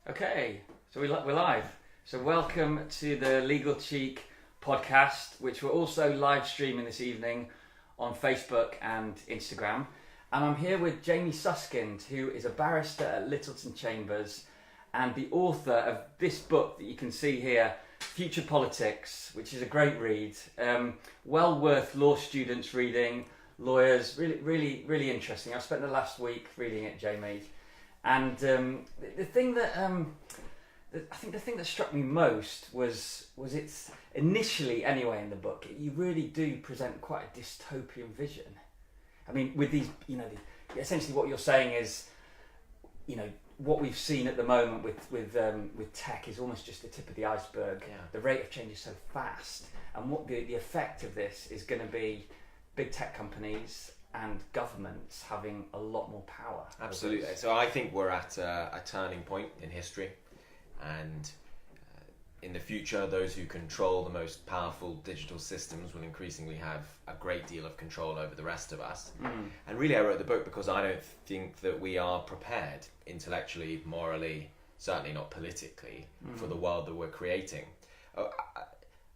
Okay, so we're live. So welcome to the Legal Cheek podcast, which we're also live streaming this evening on Facebook and Instagram. And I'm here with Jamie Susskind, who is a barrister at Littleton Chambers and the author of this book that you can see here, Future Politics, which is a great read. Well worth law students reading, lawyers, really interesting. I spent the last week reading it, Jamie. And the thing that I think the thing that struck me most was it's initially, anyway, in the book, you really do present quite a dystopian vision. I mean, with these, essentially what you're saying is, what we've seen at the moment with tech is almost just the tip of the iceberg. Yeah. The rate of change is so fast, and what the effect of this is going to be big tech companies and governments having a lot more power. Absolutely. So I think we're at a turning point in history, and in the future, those who control the most powerful digital systems will increasingly have a great deal of control over the rest of us. And really, I wrote the book because I don't think that we are prepared intellectually, morally, certainly not politically, for the world that we're creating.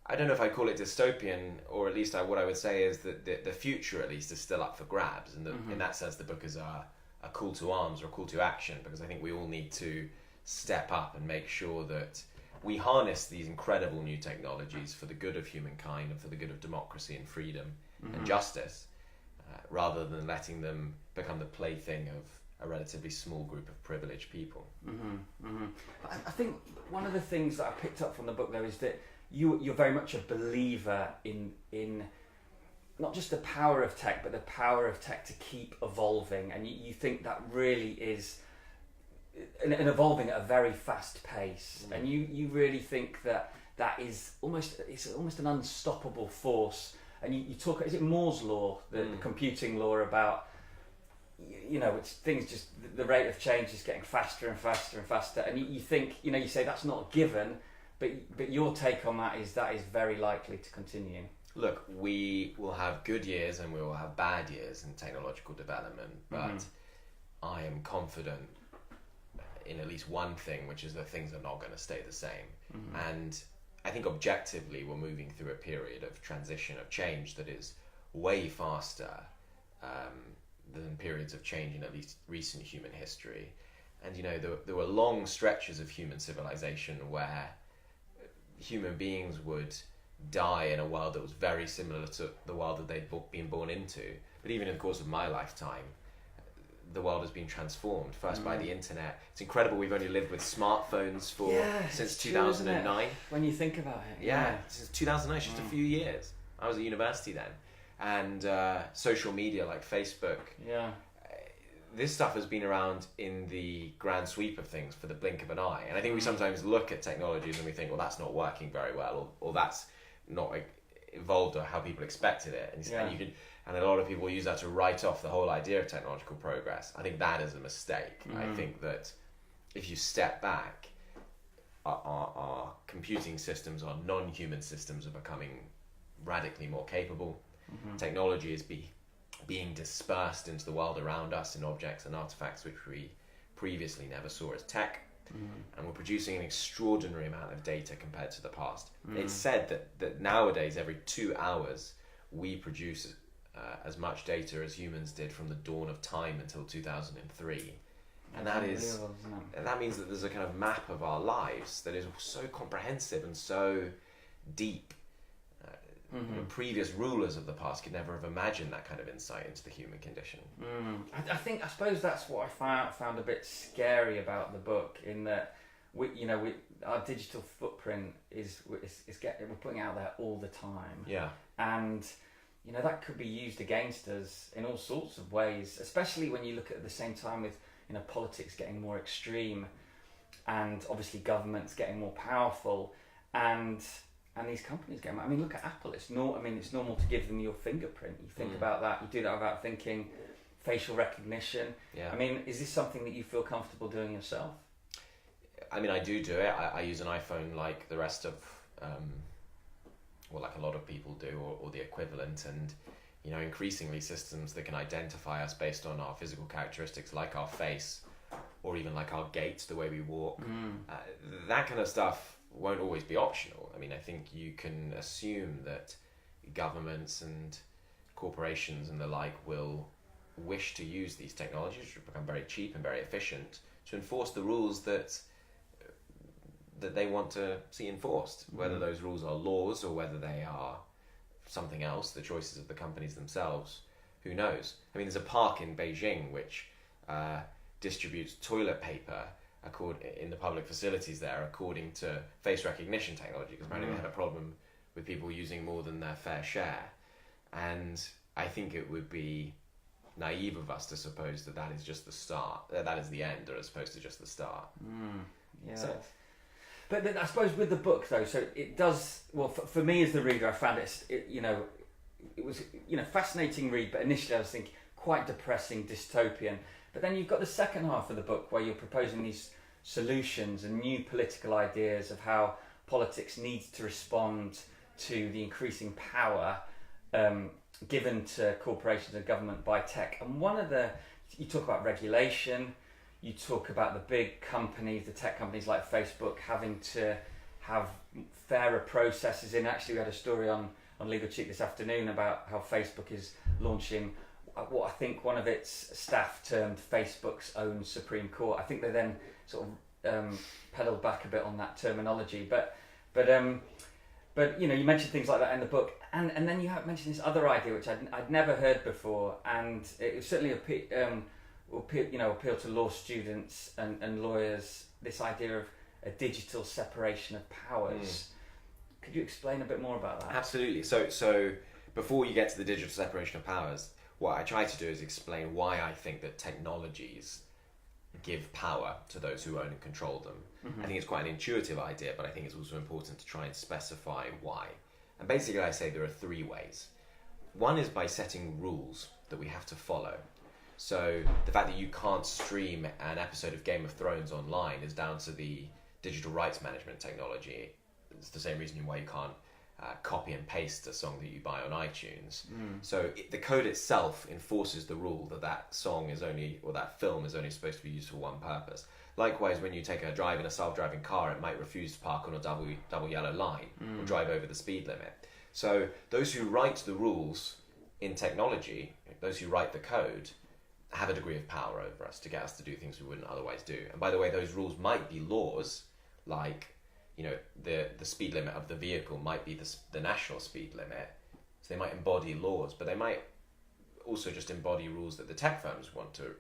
I don't know if I call it dystopian, or at least what I would say is that the future, at least, is still up for grabs. And in that sense, the book is a call to arms or a call to action, because I think we all need to step up and make sure that we harness these incredible new technologies for the good of humankind and for the good of democracy and freedom and justice, rather than letting them become the plaything of a relatively small group of privileged people. I think one of the things that I picked up from the book, though, is that you're very much a believer in not just the power of tech, but the power of tech to keep evolving, and you think that really is and evolving at a very fast pace, and you really think that is almost an unstoppable force. And you talk, is it Moore's law, the computing law, about it's things just the rate of change is getting faster and faster and faster, and you think you say that's not a given. But your take on that is very likely to continue. Look, we will have good years and we will have bad years in technological development, but I am confident in at least one thing, which is that things are not going to stay the same. And I think objectively we're moving through a period of transition, of change that is way faster than periods of change in at least recent human history. And there were long stretches of human civilization where human beings would die in a world that was very similar to the world that they'd been born into. But even in the course of my lifetime, the world has been transformed, first by the internet. It's incredible we've only lived with smartphones since 2009. When you think about it. Yeah, since 2009, just a few years. I was at university then. And social media like Facebook. Yeah. This stuff has been around in the grand sweep of things for the blink of an eye. And I think we sometimes look at technologies and we think, well, that's not working very well, or that's not evolved or how people expected it. And a lot of people use that to write off the whole idea of technological progress. I think that is a mistake. I think that if you step back, our computing systems, our non-human systems are becoming radically more capable. Technology is being dispersed into the world around us in objects and artifacts which we previously never saw as tech, and we're producing an extraordinary amount of data compared to the past. It's said that nowadays every 2 hours we produce as much data as humans did from the dawn of time until 2003, and that means that there's a kind of map of our lives that is so comprehensive and so deep. Previous rulers of the past could never have imagined that kind of insight into the human condition. I suppose that's what I found a bit scary about the book, in that our digital footprint we're putting out there all the time. Yeah. And that could be used against us in all sorts of ways, especially when you look at the same time with politics getting more extreme, and obviously governments getting more powerful, and these companies get. I mean, look at Apple. It's normal to give them your fingerprint. You think about that. You do that without thinking. Facial recognition. Yeah. I mean, is this something that you feel comfortable doing yourself? I mean, I do it. I use an iPhone like the rest of, like a lot of people do, or the equivalent. And increasingly systems that can identify us based on our physical characteristics, like our face, or even like our gait, the way we walk. That kind of stuff won't always be optional. I mean, I think you can assume that governments and corporations and the like will wish to use these technologies, which become very cheap and very efficient, to enforce the rules that they want to see enforced. Whether those rules are laws or whether they are something else, the choices of the companies themselves, who knows? I mean, there's a park in Beijing which distributes toilet paper in the public facilities there according to face recognition technology, because apparently they had a problem with people using more than their fair share. And I think it would be naive of us to suppose that is just the start, that is the end, or as opposed to just the start. Yeah. So, but I suppose with the book though, so it does, well, for me as the reader, I found it was fascinating read, but initially I was thinking quite depressing, dystopian. But then you've got the second half of the book where you're proposing these solutions and new political ideas of how politics needs to respond to the increasing power given to corporations and government by tech. And you talk about regulation, you talk about the big companies, the tech companies like Facebook having to have fairer processes in. Actually, we had a story on Legal Cheek this afternoon about how Facebook is launching what I think one of its staff termed Facebook's own Supreme Court. I think they then sort of pedaled back a bit on that terminology, but you mentioned things like that in the book, and then you have mentioned this other idea which I'd never heard before, and it certainly appeal to law students and lawyers. This idea of a digital separation of powers. Could you explain a bit more about that? Absolutely. So before you get to the digital separation of powers, what I try to do is explain why I think that technologies give power to those who own and control them. I think it's quite an intuitive idea, but I think it's also important to try and specify why. And basically I say there are three ways. One is by setting rules that we have to follow. So the fact that you can't stream an episode of Game of Thrones online is down to the digital rights management technology. It's the same reason why you can't copy and paste a song that you buy on iTunes. So the code itself enforces the rule that song is only, or that film is only supposed to be used for one purpose. Likewise, when you take a drive in a self-driving car, it might refuse to park on a double yellow line or drive over the speed limit. So those who write the rules in technology, those who write the code, have a degree of power over us to get us to do things we wouldn't otherwise do. And by the way, those rules might be laws, like the speed limit of the vehicle might be the national speed limit, so they might embody laws, but they might also just embody rules that the tech firms want to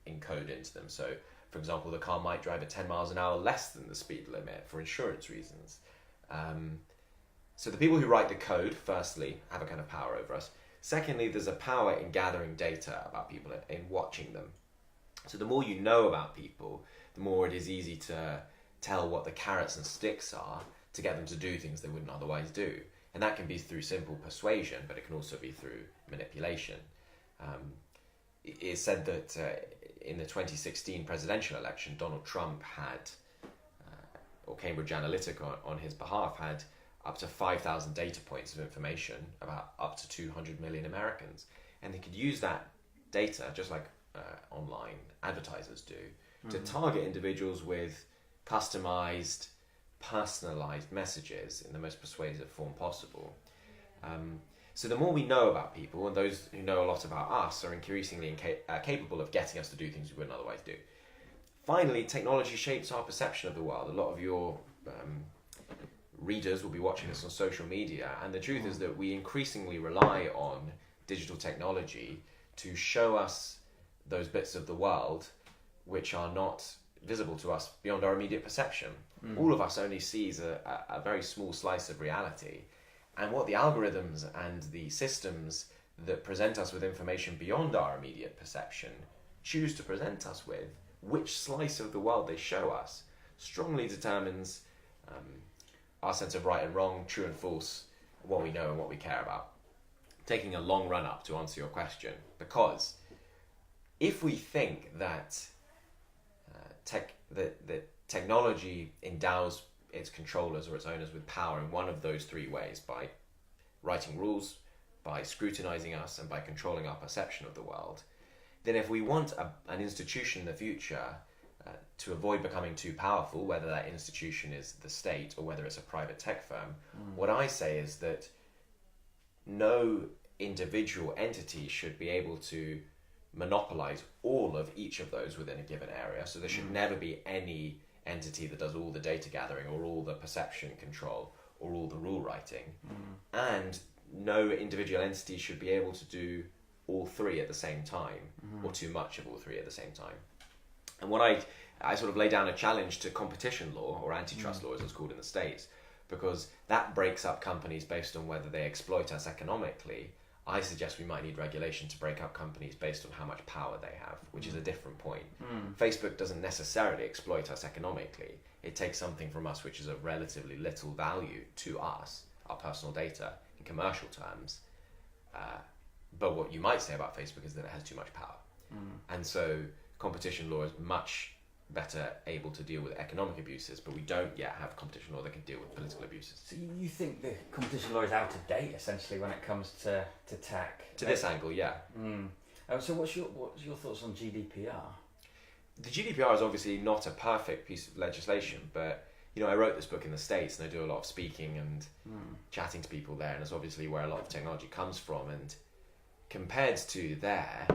encode into them. So, for example, the car might drive at 10 miles an hour less than the speed limit for insurance reasons. So the people who write the code, firstly, have a kind of power over us. Secondly, there's a power in gathering data about people, in watching them. So the more you know about people, the more it is easy to tell what the carrots and sticks are to get them to do things they wouldn't otherwise do. And that can be through simple persuasion, but it can also be through manipulation. It is said that in the 2016 presidential election, Donald Trump had, or Cambridge Analytica on his behalf, had up to 5,000 data points of information about up to 200 million Americans. And they could use that data, just like online advertisers do, to target individuals with customized, personalized messages in the most persuasive form possible. So the more we know about people, and those who know a lot about us are increasingly capable of getting us to do things we wouldn't otherwise do. Finally, technology shapes our perception of the world. A lot of your readers will be watching this on social media, and the truth is that we increasingly rely on digital technology to show us those bits of the world which are not visible to us beyond our immediate perception. All of us only sees a very small slice of reality, and what the algorithms and the systems that present us with information beyond our immediate perception choose to present us with, which slice of the world they show us, strongly determines our sense of right and wrong, true and false, what we know and what we care about. Taking a long run up to answer your question, because if we think that technology endows its controllers or its owners with power in one of those three ways, by writing rules, by scrutinizing us, and by controlling our perception of the world, then if we want an institution in the future to avoid becoming too powerful, whether that institution is the state or whether it's a private tech firm, what I say is that no individual entity should be able to monopolize all of each of those within a given area. So there should never be any entity that does all the data gathering or all the perception control or all the rule writing. And no individual entity should be able to do all three at the same time or too much of all three at the same time. And what I sort of lay down a challenge to competition law, or antitrust law as it's called in the States, because that breaks up companies based on whether they exploit us economically. I suggest we might need regulation to break up companies based on how much power they have, which is a different point. Facebook doesn't necessarily exploit us economically. It takes something from us which is of relatively little value to us, our personal data, in commercial terms. But what you might say about Facebook is that it has too much power. And so competition law is much better able to deal with economic abuses, but we don't yet have competition law that can deal with political abuses. So you think the competition law is out of date, essentially, when it comes to tech? To this angle, yeah. So what's your thoughts on GDPR? The GDPR is obviously not a perfect piece of legislation, but I wrote this book in the States and I do a lot of speaking and chatting to people there, and it's obviously where a lot of technology comes from. And compared to there,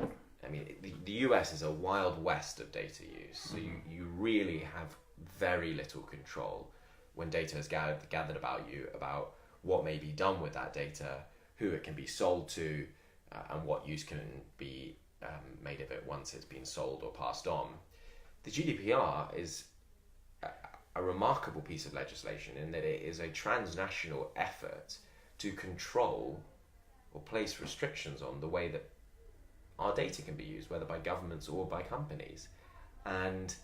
I mean, the US is a wild west of data use, so you really have very little control when data is gathered about you, about what may be done with that data, who it can be sold to, and what use can be made of it once it's been sold or passed on. The GDPR is a remarkable piece of legislation in that it is a transnational effort to control or place restrictions on the way that our data can be used, whether by governments or by companies. And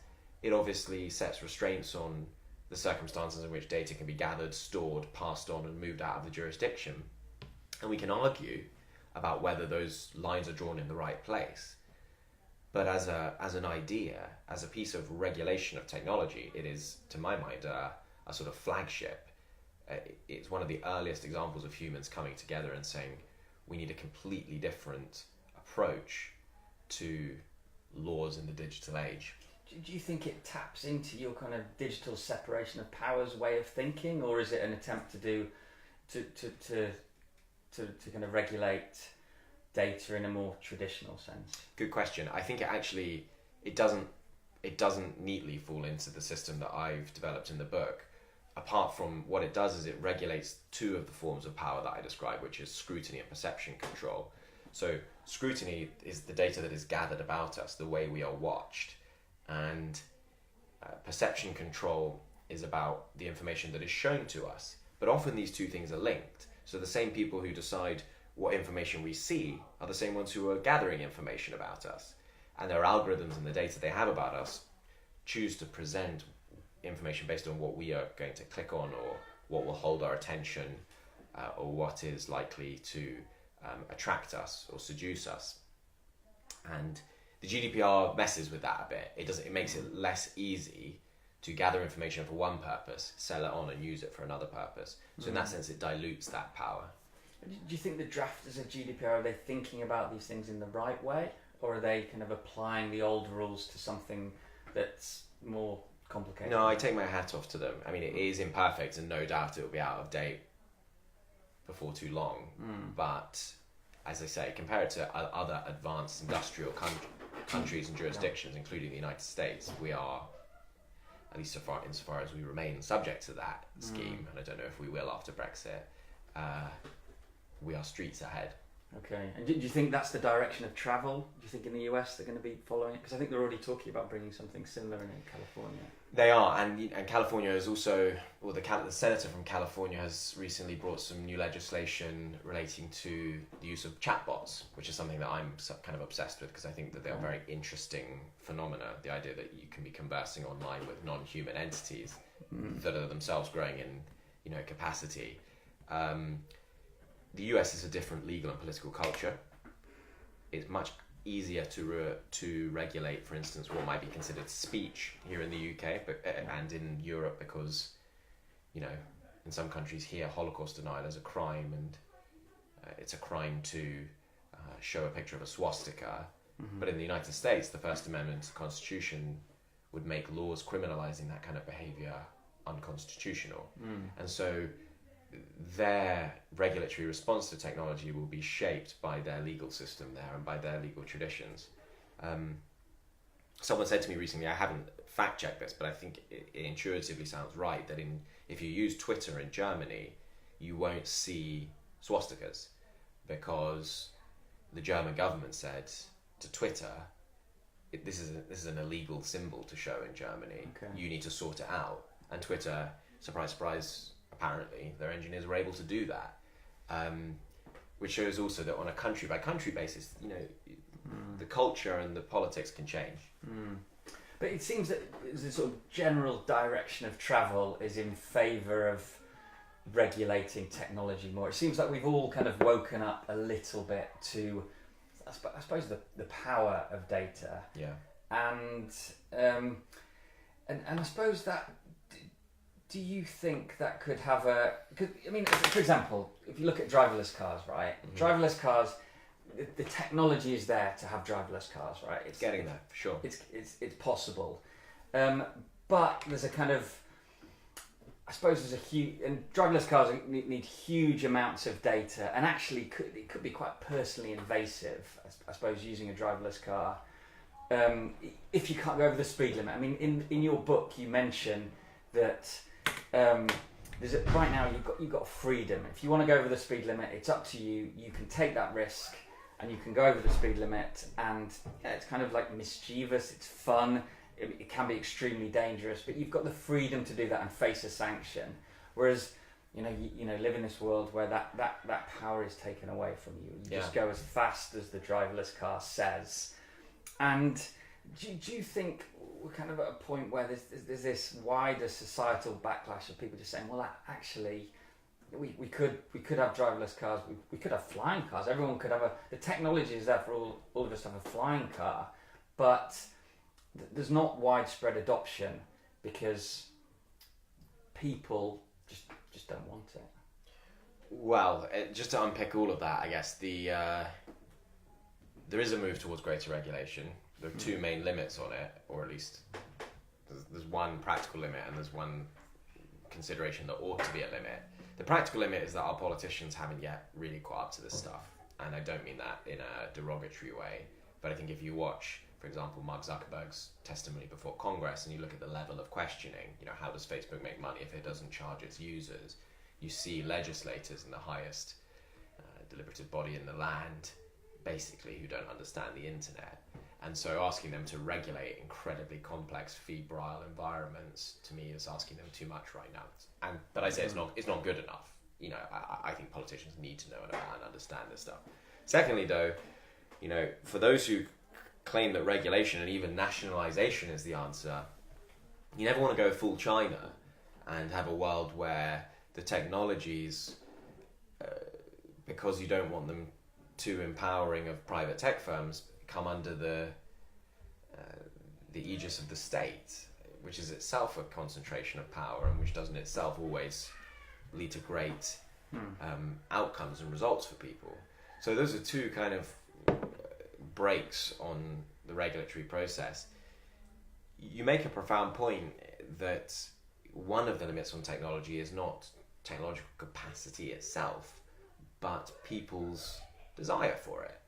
it obviously sets restraints on the circumstances in which data can be gathered, stored, passed on, and moved out of the jurisdiction. And we can argue about whether those lines are drawn in the right place. But as an idea, as a piece of regulation of technology, it is, to my mind, a sort of flagship. It's one of the earliest examples of humans coming together and saying, we need a completely different approach to laws in the digital age. Do you think it taps into your kind of digital separation of powers way of thinking, or is it an attempt to kind of regulate data in a more traditional sense? Good question. I think it doesn't neatly fall into the system that I've developed in the book. Apart from what it does is it regulates two of the forms of power that I describe, which is scrutiny and perception control. So scrutiny is the data that is gathered about us, the way we are watched, and perception control is about the information that is shown to us. But often these two things are linked. So the same people who decide what information we see are the same ones who are gathering information about us. And their algorithms and the data they have about us choose to present information based on what we are going to click on, or what will hold our attention, or what is likely to attract us or seduce us. And the GDPR messes with that a bit. It makes it less easy to gather information for one purpose, sell it on and use it for another purpose. So in that sense, it dilutes that power. Do you think the drafters of GDPR, are they thinking about these things in the right way, or are they kind of applying the old rules to something that's more complicated? No, I take my hat off to them. I mean, it is imperfect, and no doubt it will be out of date before too long. But as I say, compared to other advanced industrial countries and jurisdictions, including the United States, we are, at least insofar as we remain subject to that scheme, and I don't know if we will after Brexit, we are streets ahead. Okay, and do you think that's the direction of travel? Do you think in the US they're going to be following it? Because I think they're already talking about bringing something similar in California. They are, and California is also, well, the senator from California has recently brought some new legislation relating to the use of chatbots, which is something that I'm kind of obsessed with, because I think that they are very interesting phenomena. The idea that you can be conversing online with non-human entities that are themselves growing in, capacity. The US is a different legal and political culture. It's much easier to regulate, for instance, what might be considered speech here in the UK, and in Europe, because, in some countries here, Holocaust denial is a crime, and it's a crime to show a picture of a swastika But in the United States, the First Amendment to the Constitution would make laws criminalizing that kind of behavior unconstitutional. And so their regulatory response to technology will be shaped by their legal system there and by their legal traditions. Someone said to me recently, I haven't fact checked this, but I think it intuitively sounds right, that if you use Twitter in Germany, you won't see swastikas, because the German government said to Twitter, this is an illegal symbol to show in Germany. Okay. You need to sort it out. And Twitter, surprise, surprise, apparently their engineers were able to do that, which shows also that on a country by country basis, the culture and the politics can change. But it seems that the sort of general direction of travel is in favour of regulating technology more. It seems like we've all kind of woken up a little bit to, I suppose, the power of data. Yeah. And I suppose that, do you think that could have for example, if you look at driverless cars, right? Driverless cars, the technology is there to have driverless cars, right? It's getting there, for sure. It's possible. But there's a kind of, I suppose there's a huge, and driverless cars need huge amounts of data, and actually it could be quite personally invasive, I suppose, using a driverless car. If you can't go over the speed limit. I mean, in your book you mention that right now you've got freedom. If you want to go over the speed limit, it's up to you. You can take that risk, and you can go over the speed limit. And it's kind of like mischievous. It's fun. It can be extremely dangerous, but you've got the freedom to do that and face a sanction. Whereas, you live in this world where that power is taken away from you. You just go as fast as the driverless car says. And do you think we're kind of at a point where there's this wider societal backlash of people just saying, well, actually, we could have driverless cars, we could have flying cars. Everyone could have the technology is there for all of us to have a flying car, but there's not widespread adoption because people just don't want it. Well, just to unpick all of that, I guess there is a move towards greater regulation. There are two main limits on it, or at least there's one practical limit and there's one consideration that ought to be a limit. The practical limit is that our politicians haven't yet really caught up to this stuff, and I don't mean that in a derogatory way, but I think if you watch, for example, Mark Zuckerberg's testimony before Congress, and you look at the level of questioning, how does Facebook make money if it doesn't charge its users? You see legislators in the highest deliberative body in the land, basically, who don't understand the internet. And so asking them to regulate incredibly complex, febrile environments, to me, is asking them too much right now. But I say it's not good enough. I think politicians need to know and understand this stuff. Secondly, though, for those who claim that regulation and even nationalization is the answer, you never want to go full China and have a world where the technologies, because you don't want them too empowering of private tech firms, come under the aegis of the state, which is itself a concentration of power and which doesn't itself always lead to great outcomes and results for people. So those are two kind of breaks on the regulatory process. You make a profound point that one of the limits on technology is not technological capacity itself, but people's desire for it,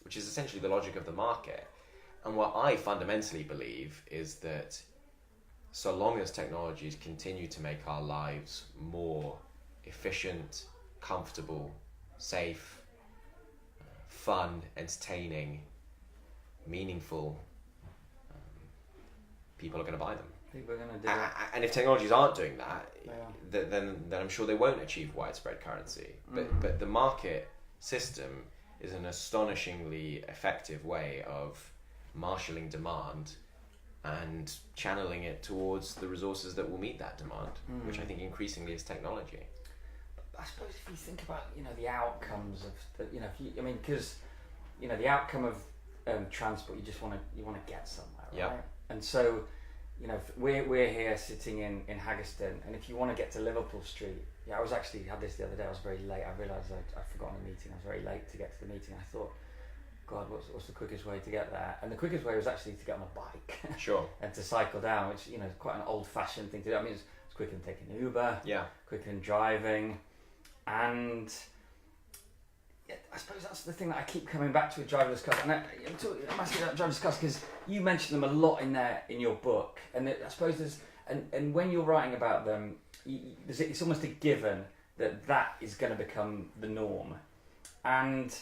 which is essentially the logic of the market. And what I fundamentally believe is that so long as technologies continue to make our lives more efficient, comfortable, safe, fun, entertaining, meaningful, people are going to buy them. People are going to do it. And if technologies aren't doing that, then I'm sure they won't achieve widespread currency. But the market system is an astonishingly effective way of marshalling demand and channeling it towards the resources that will meet that demand, which I think increasingly is technology. I suppose if you think about the outcomes of because the outcome of transport, you want to get somewhere, right? Yep. And so we're here sitting in Haggerston, and if you want to get to Liverpool Street, I was actually had this the other day. I was very late. I realised I'd forgotten a meeting. I was very late to get to the meeting. I thought God, what's the quickest way to get there? And the quickest way was actually to get on a bike. Sure. And to cycle down, which, is quite an old-fashioned thing to do. I mean, it's quicker than taking an Uber. Yeah. Quicker than driving. And I suppose that's the thing that I keep coming back to with driverless cars. And I'm asking about driverless cars because you mention them a lot in your book. And I suppose there's... And when you're writing about them, it's almost a given that is going to become the norm. And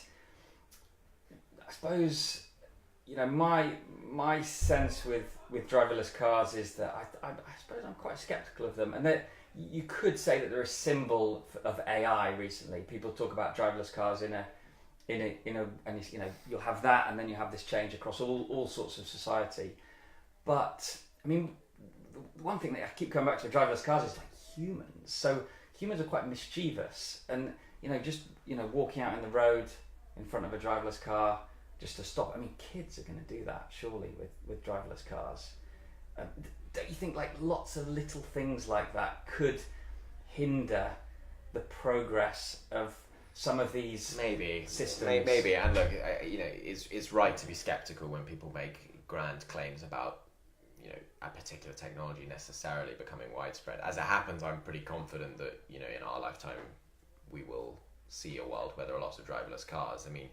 I suppose, my sense with driverless cars is that I suppose I'm quite sceptical of them, and that you could say that they're a symbol of AI. Recently, people talk about driverless cars and you'll have that, and then you have this change across all sorts of society. But I mean, the one thing that I keep coming back to with driverless cars is like humans. So humans are quite mischievous, and walking out in the road in front of a driverless car just to stop. I mean, kids are going to do that surely with driverless cars. Don't you think like lots of little things like that could hinder the progress of some of these systems? Maybe. And look, it's right to be skeptical when people make grand claims about a particular technology necessarily becoming widespread. As it happens, I'm pretty confident that in our lifetime we will see a world where there are lots of driverless cars. I mean,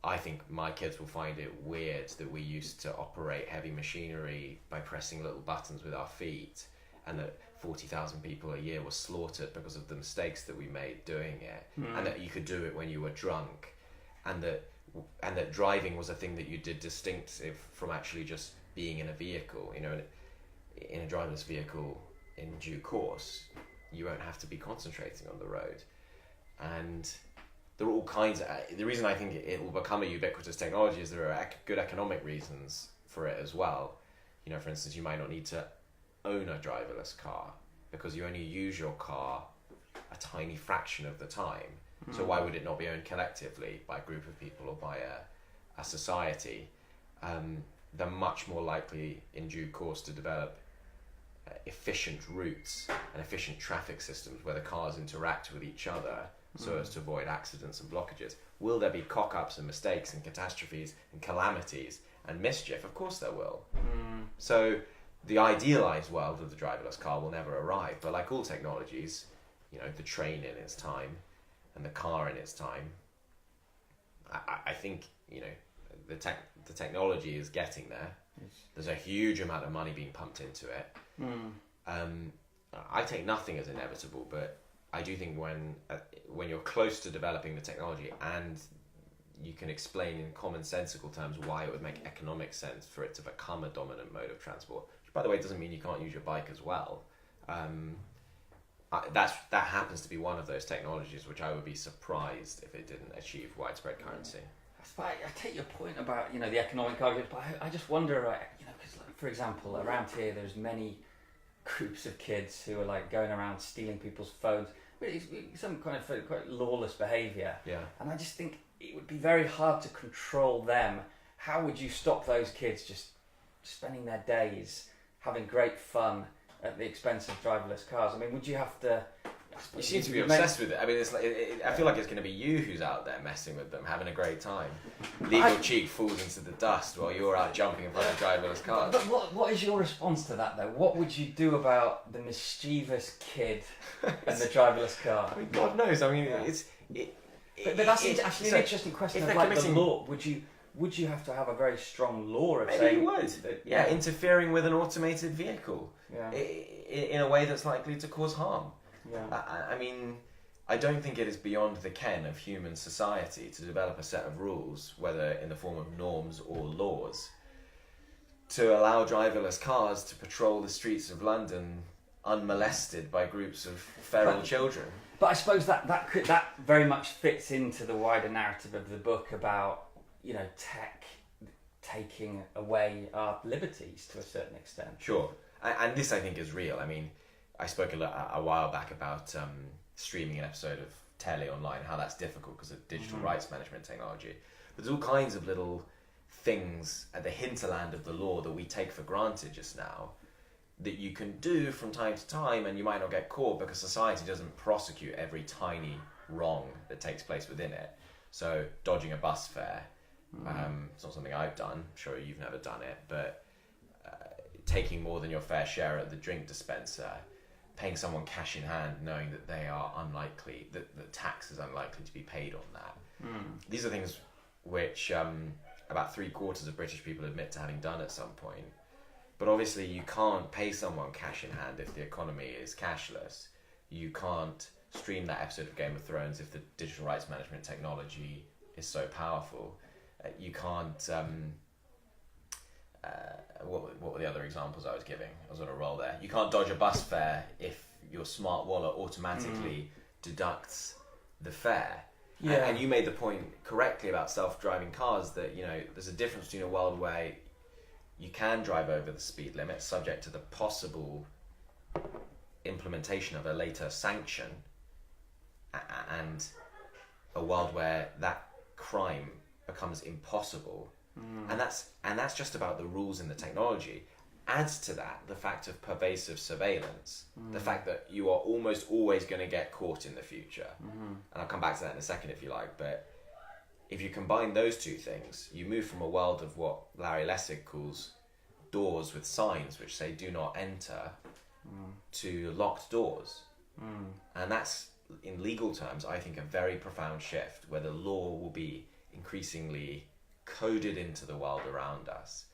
I think my kids will find it weird that we used to operate heavy machinery by pressing little buttons with our feet, and that 40,000 people a year were slaughtered because of the mistakes that we made doing it, and that you could do it when you were drunk, and that driving was a thing that you did distinctive from actually just being in a vehicle. In a driverless vehicle, in due course, you won't have to be concentrating on the road. And there are all kinds of... The reason I think it will become a ubiquitous technology is there are good economic reasons for it as well. For instance, you might not need to own a driverless car because you only use your car a tiny fraction of the time. So why would it not be owned collectively by a group of people or by a society? They're much more likely in due course to develop efficient routes and efficient traffic systems where the cars interact with each other so as to avoid accidents and blockages. Will there be cock-ups and mistakes and catastrophes and calamities and mischief? Of course there will. So the idealized world of the driverless car will never arrive, but like all technologies, the train in its time and the car in its time, I think the technology is getting there. There's a huge amount of money being pumped into it. I take nothing as inevitable, but I do think when you're close to developing the technology and you can explain in commonsensical terms why it would make economic sense for it to become a dominant mode of transport, which by the way doesn't mean you can't use your bike as well. That happens to be one of those technologies which I would be surprised if it didn't achieve widespread currency. I take your point about the economic argument, but I just wonder, because for example, around here there's many groups of kids who are like going around stealing people's phones. It's some kind of quite lawless behaviour. Yeah. And I just think it would be very hard to control them. How would you stop those kids just spending their days having great fun at the expense of driverless cars? I mean, would you have to... You seem to be obsessed with it. I mean, it's like I feel like it's going to be you who's out there messing with them, having a great time. Legal cheek falls into the dust while you're out jumping in front of driverless cars. But what is your response to that, though? What would you do about the mischievous kid and the driverless car? I mean, God knows. I mean, But that's actually an interesting question of like the law. Would you have to have a very strong law of saying... Maybe you would. Yeah, interfering with an automated vehicle in a way that's likely to cause harm. Yeah. I mean, I don't think it is beyond the ken of human society to develop a set of rules, whether in the form of norms or laws, to allow driverless cars to patrol the streets of London unmolested by groups of feral children. But I suppose that very much fits into the wider narrative of the book about tech taking away our liberties to a certain extent. Sure, and this I think is real. I mean, I spoke a while back about streaming an episode of Telly online, how that's difficult because of digital rights management technology. But there's all kinds of little things at the hinterland of the law that we take for granted just now that you can do from time to time, and you might not get caught because society doesn't prosecute every tiny wrong that takes place within it. So dodging a bus fare, It's not something I've done. I'm sure you've never done it, but taking more than your fair share at the drink dispenser, paying someone cash in hand, knowing that they are unlikely, that the tax is unlikely to be paid on that. These are things which about 3/4 of British people admit to having done at some point. But obviously you can't pay someone cash in hand if the economy is cashless. You can't stream that episode of Game of Thrones if the digital rights management technology is so powerful. You can't... what were the other examples I was giving? I was on a roll there. You can't dodge a bus fare if your smart wallet automatically deducts the fare. Yeah. And you made the point correctly about self-driving cars, that there's a difference between a world where you can drive over the speed limit subject to the possible implementation of a later sanction, and a world where that crime becomes impossible. And that's just about the rules in the technology. Adds to that the fact of pervasive surveillance, the fact that you are almost always going to get caught in the future. And I'll come back to that in a second if you like, but if you combine those two things, you move from a world of what Larry Lessig calls doors with signs which say do not enter to locked doors. And that's, in legal terms, I think a very profound shift, where the law will be increasingly coded into the world around us.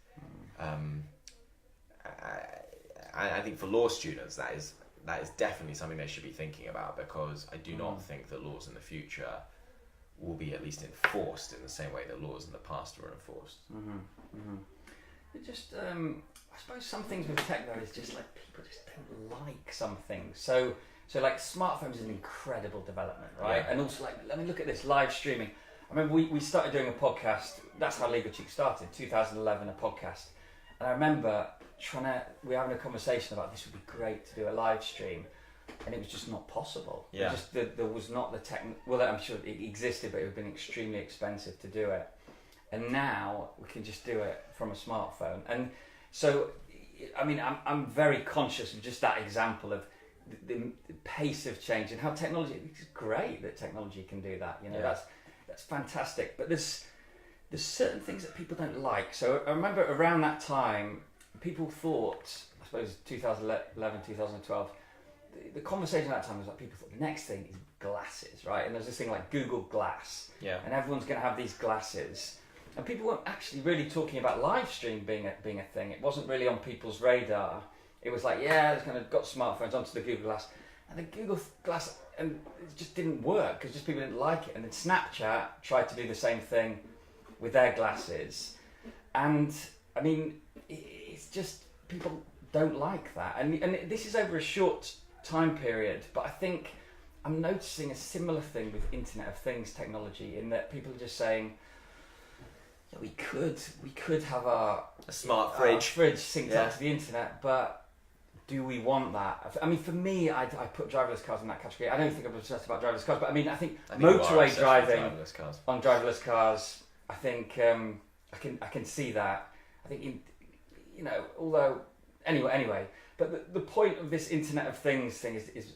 I think for law students that is definitely something they should be thinking about, because I do not think that laws in the future will be at least enforced in the same way that laws in the past were enforced. It just, I suppose some things with tech though is just like people just don't like some things. So like smartphones is an incredible development, right? Yeah. And also like, I mean, look at this live streaming. I remember we started doing a podcast. That's how Legal Cheek started, 2011, a podcast. And I remember we were having a conversation about this would be great to do a live stream, and it was just not possible. Yeah. There was not the tech. Well, I'm sure it existed, but it would have been extremely expensive to do it. And now we can just do it from a smartphone. And so, I mean, I'm very conscious of just that example of the pace of change and how technology. It's great that technology can do that. That's fantastic. But there's certain things that people don't like. So I remember around that time, people thought, I suppose 2011, 2012, the conversation at that time was like people thought the next thing is glasses, right? And there's this thing like Google Glass. Yeah. And everyone's going to have these glasses. And people weren't actually really talking about live stream being a thing. It wasn't really on people's radar. It was like, yeah, it's kind of got smartphones onto the Google Glass. And the Google Glass, and it just didn't work because just people didn't like it. And then Snapchat tried to do the same thing with their glasses. And I mean, it's just, people don't like that. And this is over a short time period, but I think I'm noticing a similar thing with Internet of Things technology, in that people are just saying, yeah, we could have a smart fridge synced up to the internet, but do we want that? I mean, for me, I put driverless cars in that category. I don't think I'm obsessed about driverless cars, but I mean, I think motorway driving on driverless cars, I think I can see that. I think although anyway, but the point of this Internet of Things thing is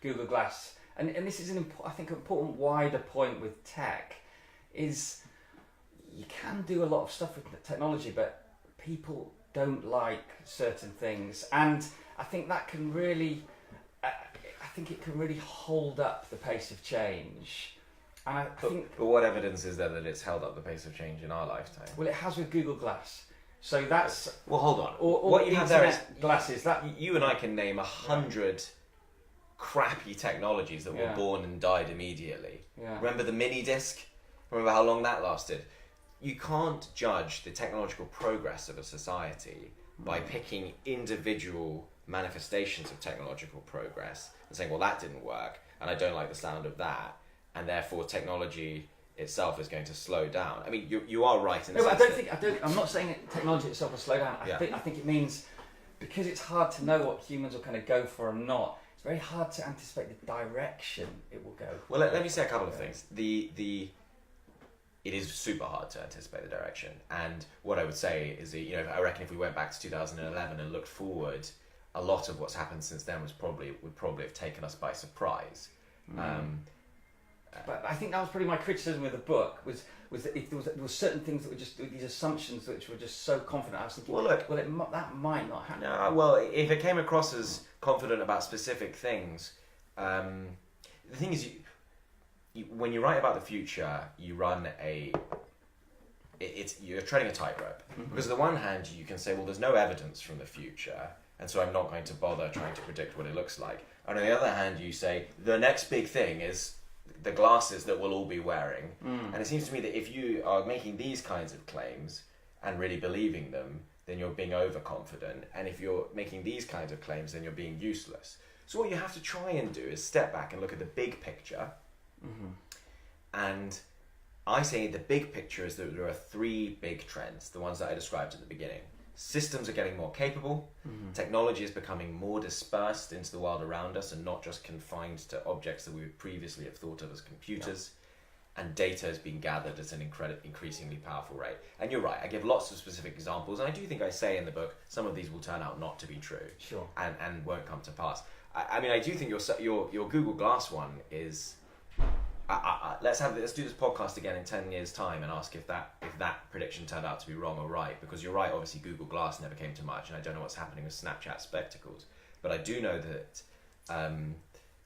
Google Glass, and this is I think an important wider point with tech is you can do a lot of stuff with technology, but people don't like certain things, and I think that can really, it can really hold up the pace of change. And I think. But what evidence is there that it's held up the pace of change in our lifetime? Well, it has with Google Glass. So that's. Well, hold on. Or what you have there is glasses. That you and I can name 100 crappy technologies that were born and died immediately. Yeah. Remember the mini disc? Remember how long that lasted? You can't judge the technological progress of a society by picking individual manifestations of technological progress and saying, well, that didn't work, and I don't like the sound of that, and therefore technology itself is going to slow down. I mean, you are right in the sense I'm not saying that technology itself will slow down. I think it means, because it's hard to know what humans will kind of go for or not, it's very hard to anticipate the direction it will go. Well, let me say a couple of things. It is super hard to anticipate the direction, and what I would say is that, I reckon if we went back to 2011 and looked forward, a lot of what's happened since then would probably have taken us by surprise. But I think that was probably my criticism with the book was that if there was certain things that were just these assumptions which were just so confident. I was thinking, that might not happen. No, well, if it came across as confident about specific things, the thing is, when you write about the future, you run you're treading a tightrope. Because on the one hand, you can say, well, there's no evidence from the future, and so I'm not going to bother trying to predict what it looks like. And on the other hand, you say, the next big thing is the glasses that we'll all be wearing. And it seems to me that if you are making these kinds of claims and really believing them, then you're being overconfident. And if you're making these kinds of claims, then you're being useless. So what you have to try and do is step back and look at the big picture. And I say the big picture is that there are three big trends, the ones that I described at the beginning. Systems are getting more capable, technology is becoming more dispersed into the world around us and not just confined to objects that we would previously have thought of as computers, and data is being gathered at an increasingly powerful rate. And you're right, I give lots of specific examples, and I do think I say in the book, some of these will turn out not to be true, and won't come to pass. I mean, I do think your Google Glass one is... let's do this podcast again in 10 years' time and ask if that prediction turned out to be wrong or right. Because you're right, obviously Google Glass never came to much, and I don't know what's happening with Snapchat spectacles. But I do know that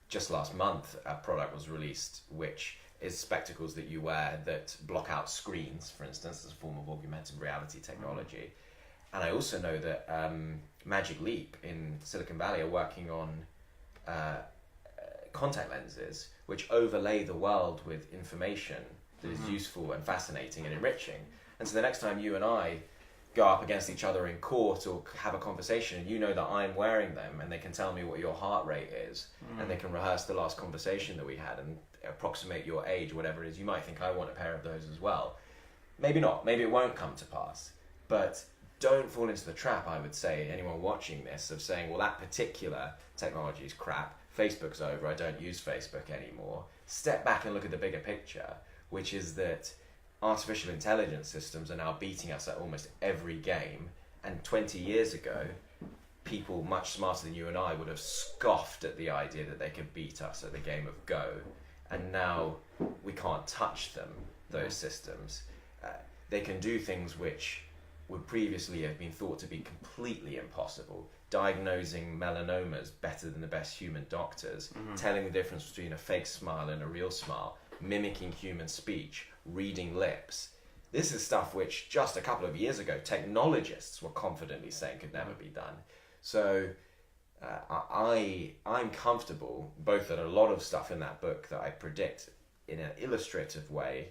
just last month a product was released which is spectacles that you wear that block out screens, for instance, as a form of augmented reality technology. And I also know that Magic Leap in Silicon Valley are working on contact lenses which overlay the world with information that is useful and fascinating and enriching. And so the next time you and I go up against each other in court or have a conversation, and you know that I'm wearing them, and they can tell me what your heart rate is, and they can rehearse the last conversation that we had and approximate your age or whatever it is, you might think I want a pair of those as well. Maybe not, maybe it won't come to pass, but don't fall into the trap, I would say, anyone watching this, of saying, well, that particular technology is crap, Facebook's over, I don't use Facebook anymore. Step back and look at the bigger picture, which is that artificial intelligence systems are now beating us at almost every game. And 20 years ago, people much smarter than you and I would have scoffed at the idea that they could beat us at the game of Go. And now we can't touch them, those systems. They can do things which would previously have been thought to be completely impossible. Diagnosing melanomas better than the best human doctors, telling the difference between a fake smile and a real smile, mimicking human speech, reading lips. This is stuff which just a couple of years ago technologists were confidently saying could never be done. So I'm comfortable both that a lot of stuff in that book that I predict in an illustrative way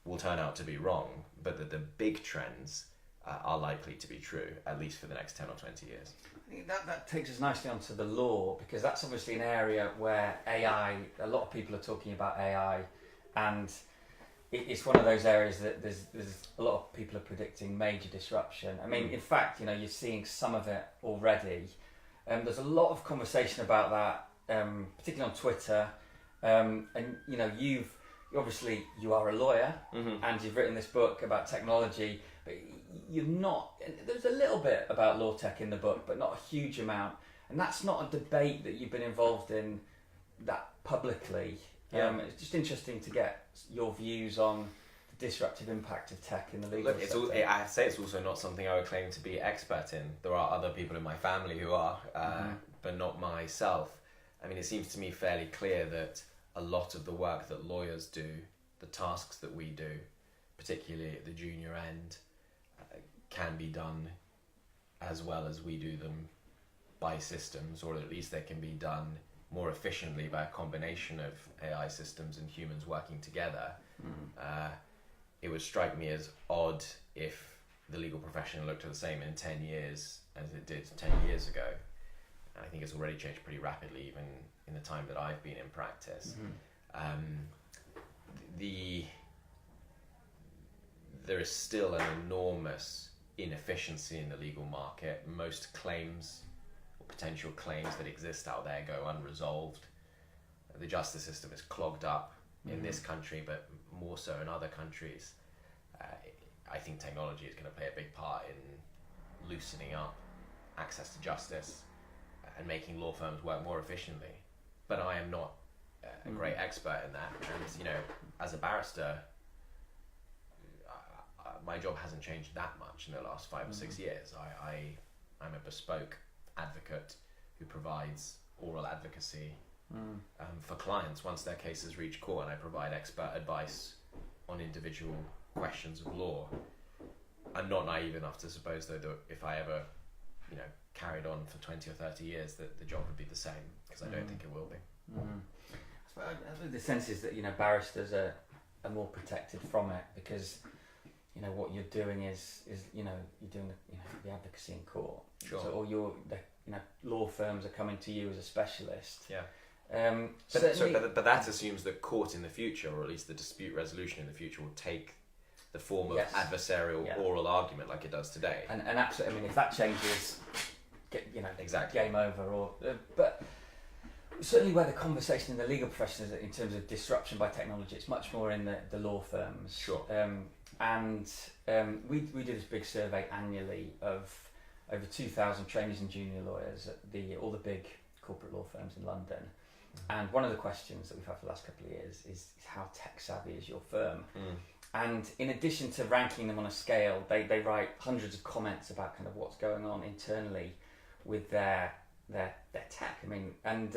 will turn out to be wrong, but that the big trends are likely to be true, at least for the next 10 or 20 years. I think that takes us nicely onto the law, because that's obviously an area where AI, a lot of people are talking about AI, and it's one of those areas that there's a lot of people are predicting major disruption. I mean, in fact, you're seeing some of it already. There's a lot of conversation about that, particularly on Twitter, and you are a lawyer, and you've written this book about technology, but you're not. There's a little bit about law tech in the book, but not a huge amount, and that's not a debate that you've been involved in that publicly. It's just interesting to get your views on the disruptive impact of tech in the legal sector. I have to say it's also not something I would claim to be expert in. There are other people in my family who are, but not myself. I mean, it seems to me fairly clear that a lot of the work that lawyers do, the tasks that we do, particularly at the junior end, can be done as well as we do them by systems, or at least they can be done more efficiently by a combination of AI systems and humans working together. It would strike me as odd if the legal profession looked the same in 10 years as it did 10 years ago. I think it's already changed pretty rapidly, even in the time that I've been in practice. There is still an enormous inefficiency in the legal market. Most claims or potential claims that exist out there go unresolved. The justice system is clogged up in this country, but more so in other countries. I think technology is going to play a big part in loosening up access to justice and making law firms work more efficiently. But I am not a great expert in that. And as a barrister, my job hasn't changed that much in the last 5 or 6 years. I'm a bespoke advocate who provides oral advocacy for clients once their cases reach court, and I provide expert advice on individual questions of law. I'm not naive enough to suppose, though, that if I ever carried on for 20 or 30 years, that the job would be the same, because I don't think it will be. I suppose the sense is that barristers are more protected from it, because what you're doing is you're doing the advocacy in court. Sure. So, or law firms are coming to you as a specialist. Yeah. But that assumes that court in the future, or at least the dispute resolution in the future, will take the form of adversarial oral argument like it does today. And absolutely, I mean, if that changes, exactly, game over. Or but certainly where the conversation in the legal profession is in terms of disruption by technology, it's much more in the law firms. Sure. We do this big survey annually of over 2,000 trainees and junior lawyers at all the big corporate law firms in London. And one of the questions that we've had for the last couple of years is how tech savvy is your firm? And in addition to ranking them on a scale, they write hundreds of comments about kind of what's going on internally with their tech. I mean, and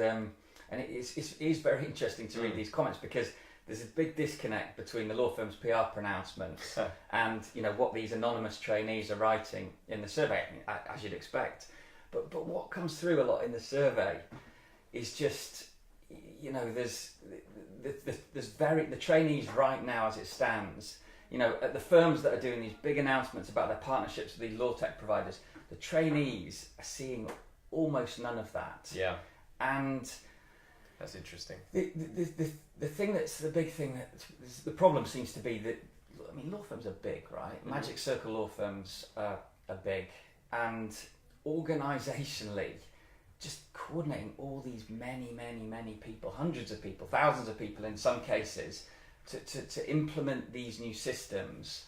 it is very interesting to read these comments, because there's a big disconnect between the law firm's PR pronouncements and what these anonymous trainees are writing in the survey, as you'd expect. But what comes through a lot in the survey is just the trainees right now, as it stands, at the firms that are doing these big announcements about their partnerships with these law tech providers, the trainees are seeing almost none of that. Yeah. And that's interesting. The thing that's the big thing, that the problem seems to be that, I mean, law firms are big, right? Magic Circle law firms are big, and organisationally, just coordinating all these many people, hundreds of people, thousands of people in some cases, to implement these new systems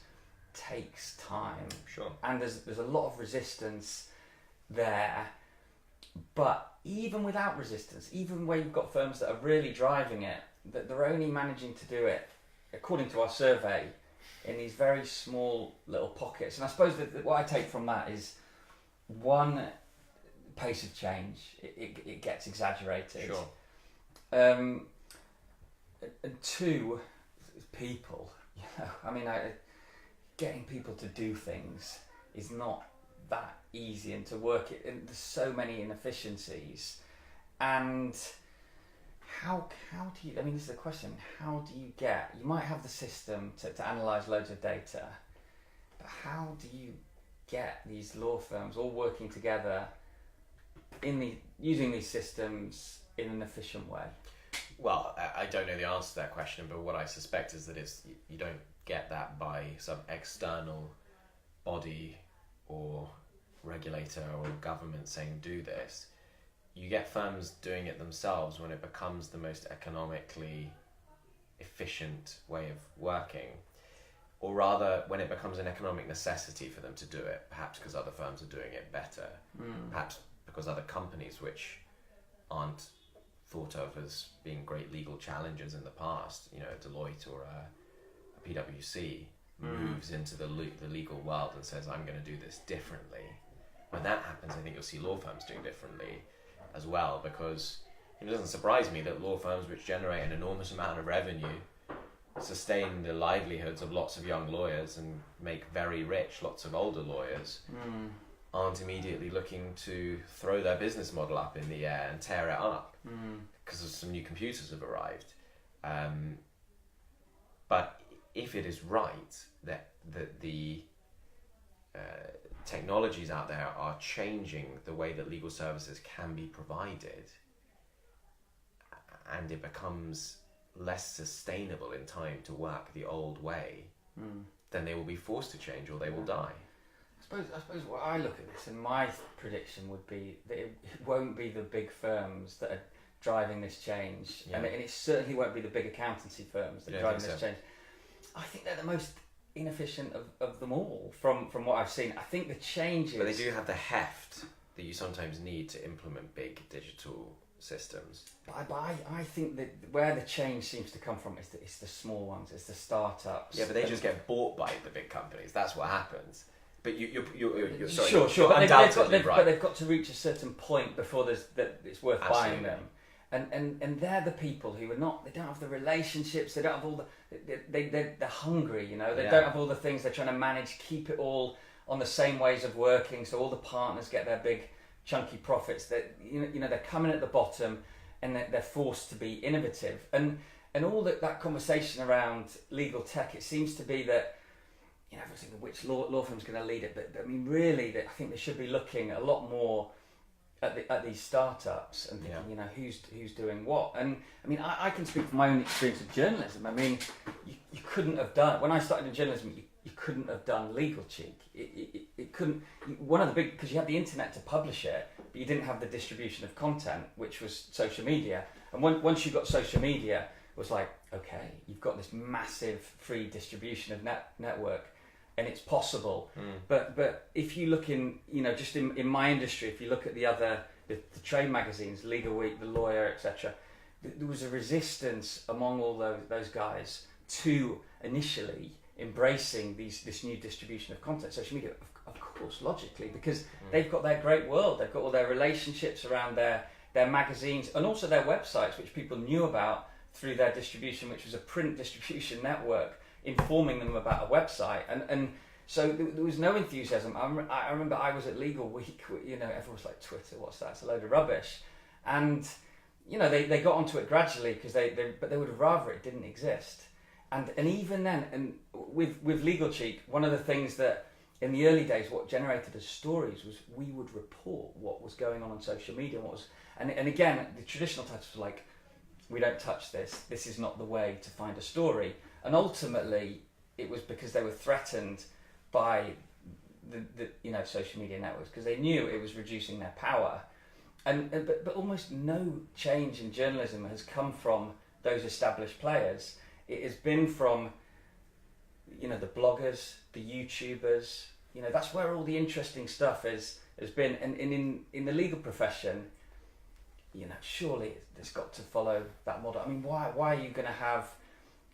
takes time. Sure. And there's a lot of resistance there. But even without resistance, even where you've got firms that are really driving it, that they're only managing to do it, according to our survey, in these very small little pockets. And I suppose that what I take from that is, one, pace of change. It gets exaggerated. Sure. And two, people. I mean, getting people to do things is not that easy, and to work it, and there's so many inefficiencies. And how do you, I mean, this is the question, how do you might have the system to analyse loads of data, but how do you get these law firms all working together using these systems in an efficient way? Well, I don't know the answer to that question, but what I suspect is that you don't get that by some external body or regulator or government saying do this. You get firms doing it themselves when it becomes the most economically efficient way of working, or rather when it becomes an economic necessity for them to do it, perhaps because other firms are doing it better, perhaps because other companies which aren't thought of as being great legal challengers in the past, Deloitte or a PwC moves into the legal world and says, I'm going to do this differently. When that happens, I think you'll see law firms doing differently as well, because it doesn't surprise me that law firms which generate an enormous amount of revenue, sustain the livelihoods of lots of young lawyers and make very rich lots of older lawyers, aren't immediately looking to throw their business model up in the air and tear it up because some new computers have arrived. But if it is right that the technologies out there are changing the way that legal services can be provided, and it becomes less sustainable in time to work the old way, then they will be forced to change or they will die. I suppose what I look at this, and my prediction would be that it won't be the big firms that are driving this change, and it certainly won't be the big accountancy firms that are driving this change. I think they're the most inefficient of them all, from what I've seen. I think the changes... But they do have the heft that you sometimes need to implement big digital systems. But I think that where the change seems to come from is the small ones, it's the startups. Yeah, but they just get bought by the big companies. That's what happens. But you're sorry, sure, you're undoubtedly right. But they've got to reach a certain point before it's worth buying them. And they're the people who are not. They don't have the relationships. They don't have all they're hungry. You know, they don't have all the things they're trying to manage. Keep it all on the same ways of working, so all the partners get their big chunky profits. That you know they're coming at the bottom, and they're forced to be innovative. And all that conversation around legal tech, it seems to be that. You know, everyone's thinking which law firm's going to lead it, but I mean, really, I think they should be looking a lot more at these startups and thinking, you know, who's doing what. And I mean, I can speak from my own experience of journalism. I mean, you couldn't have done when I started in journalism. You couldn't have done Legal Cheek. It couldn't. One of the big because you had the internet to publish it, but you didn't have the distribution of content, which was social media. And once you got social media, it was like, okay, you've got this massive free distribution of network. And it's possible, but if you look in, you know, just in my industry, if you look at the trade magazines, Legal Week, The Lawyer, etc., there was a resistance among all those guys to initially embracing this new distribution of content, social media, of course, logically, because they've got their great world, they've got all their relationships around their magazines and also their websites, which people knew about through their distribution, which was a print distribution network. Informing them about a website, and so there was no enthusiasm. I remember I was at Legal Week, you know, everyone was like, Twitter, what's that? It's a load of rubbish. And you know, they got onto it gradually because but they would have rather it didn't exist. And even then, and with Legal Cheek, one of the things that in the early days, what generated us stories was we would report what was going on social media, and again, the traditional titles were like, we don't touch this. This is not the way to find a story. And ultimately, it was because they were threatened by the you know social media networks because they knew it was reducing their power. But almost no change in journalism has come from those established players. It has been from you know the bloggers, the YouTubers. You know that's where all the interesting stuff has been. And in the legal profession, you know surely it's got to follow that model. I mean, why are you going to have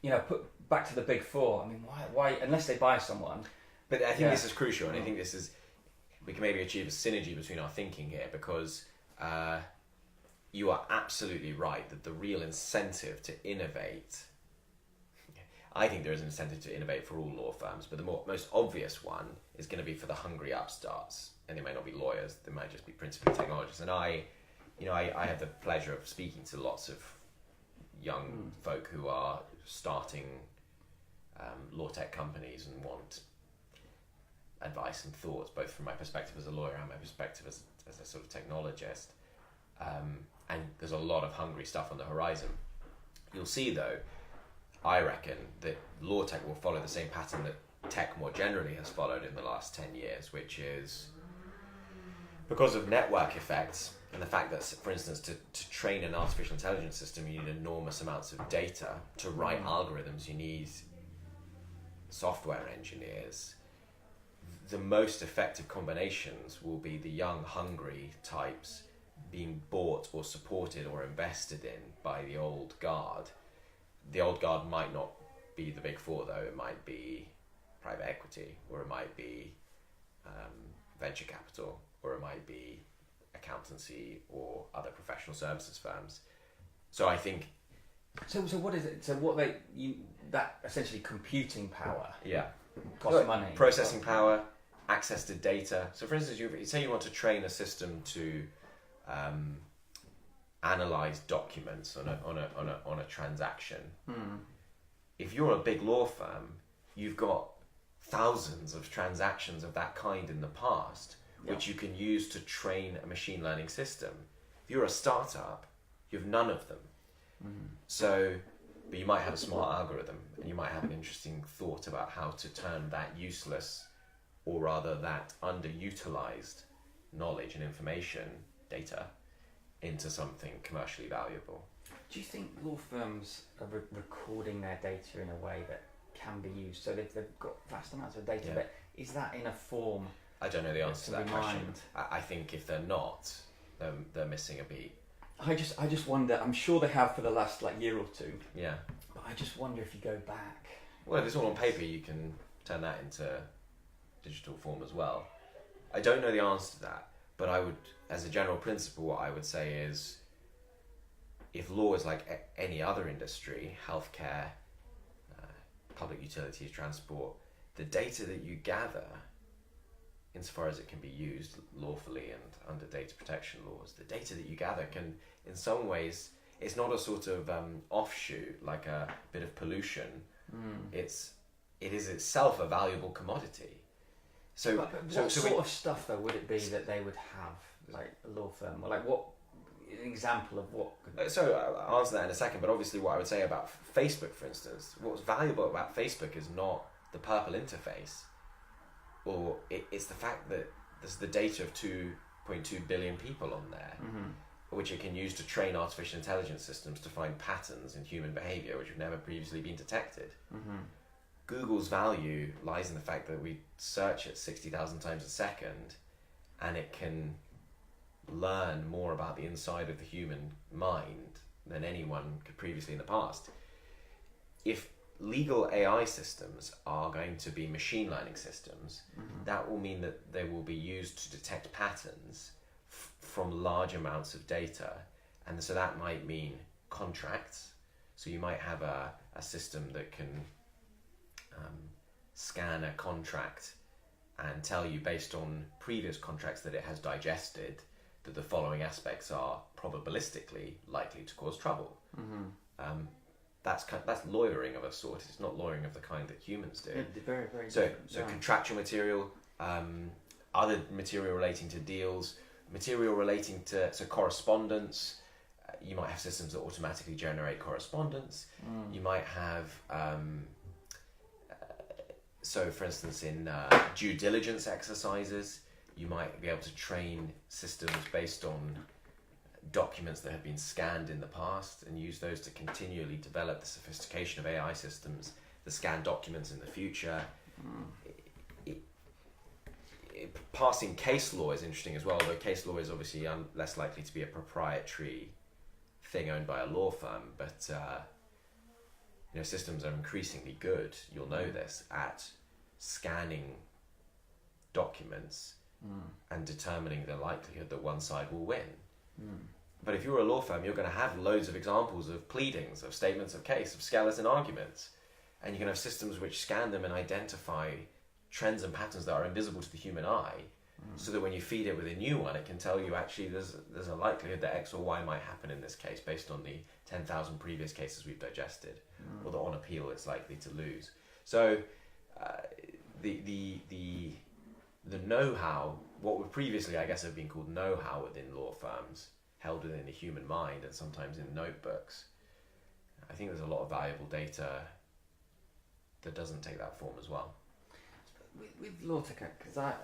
you know, put back to the big four. I mean, why unless they buy someone. But I think this is crucial, and I think this is we can maybe achieve a synergy between our thinking here because you are absolutely right that the real incentive to innovate. I think there is an incentive to innovate for all law firms, but the most obvious one is going to be for the hungry upstarts, and they may not be lawyers; they might just be principally technologists. And I have the pleasure of speaking to lots of young folk who are starting law tech companies and want advice and thoughts, both from my perspective as a lawyer and my perspective as a sort of technologist. And there's a lot of hungry stuff on the horizon. You'll see, though, I reckon that law tech will follow the same pattern that tech more generally has followed in the last 10 years, which is because of network effects and the fact that, for instance, to train an artificial intelligence system, you need enormous amounts of data. To write algorithms, you need software engineers. The most effective combinations will be the young, hungry types being bought or supported or invested in by the old guard. The old guard might not be the big four, though. It might be private equity, or it might be venture capital, or it might be accountancy or other professional services firms. So I think. So what is it? So what that essentially computing power. Yeah. Costs money. Processing power, access to data. So for instance, you say you want to train a system to analyze documents on a transaction. If you're a big law firm, you've got thousands of transactions of that kind in the past, which you can use to train a machine learning system. If you're a startup, you have none of them. So, but you might have a smart algorithm, and you might have an interesting thought about how to turn that useless, or rather that underutilized knowledge and information, data, into something commercially valuable. Do you think law firms are recording their data in a way that can be used? So they've got vast amounts of data, but is that in a form I don't know the answer to that be question. mined? I think if they're not, they're missing a beat. I just wonder. I'm sure they have for the last year or two. Yeah. But I just wonder if you go back. Well, if it's all on paper, you can turn that into digital form as well. I don't know the answer to that, but I would, as a general principle, what I would say is, if law is like any other industry, healthcare, public utilities, transport, the data that you gather, insofar as it can be used lawfully and under data protection laws, the data that you gather can, in some ways, it's not a sort of offshoot, like a bit of pollution. It is itself a valuable commodity. So, what sort of stuff though would it be that they would have, like a law firm, or like what an example of what? So I'll answer that in a second. But obviously, what I would say about Facebook, for instance, what's valuable about Facebook is not the purple interface, or it's the fact that there's the data of 2.2 billion people on there, which it can use to train artificial intelligence systems to find patterns in human behavior which have never previously been detected. Google's value lies in the fact that we search it 60,000 times a second, and it can learn more about the inside of the human mind than anyone could previously in the past. If legal AI systems are going to be machine learning systems, that will mean that they will be used to detect patterns from large amounts of data. And so that might mean contracts. So you might have a system that can scan a contract and tell you, based on previous contracts that it has digested, that the following aspects are probabilistically likely to cause trouble. That's lawyering of a sort. It's not lawyering of the kind that humans do. Very, very So different. so contractual material, other material relating to deals, material relating to correspondence. You might have systems that automatically generate correspondence. You might have so, for instance, in due diligence exercises, you might be able to train systems based on documents that have been scanned in the past and use those to continually develop the sophistication of AI systems that scan documents in the future. Passing case law is interesting as well, though case law is obviously less likely to be a proprietary thing owned by a law firm, but systems are increasingly good, you'll know this, at scanning documents and determining the likelihood that one side will win. But if you're a law firm, you're going to have loads of examples of pleadings, of statements of case, of skeleton arguments, and you can have systems which scan them and identify trends and patterns that are invisible to the human eye, so that when you feed it with a new one, it can tell you, actually there's a likelihood that X or Y might happen in this case based on the 10,000 previous cases we've digested, or that on appeal it's likely to lose. So the know-how, what would previously, I guess, have been called know-how within law firms, held within the human mind and sometimes in notebooks, I think there's a lot of valuable data that doesn't take that form as well. With law tech, because I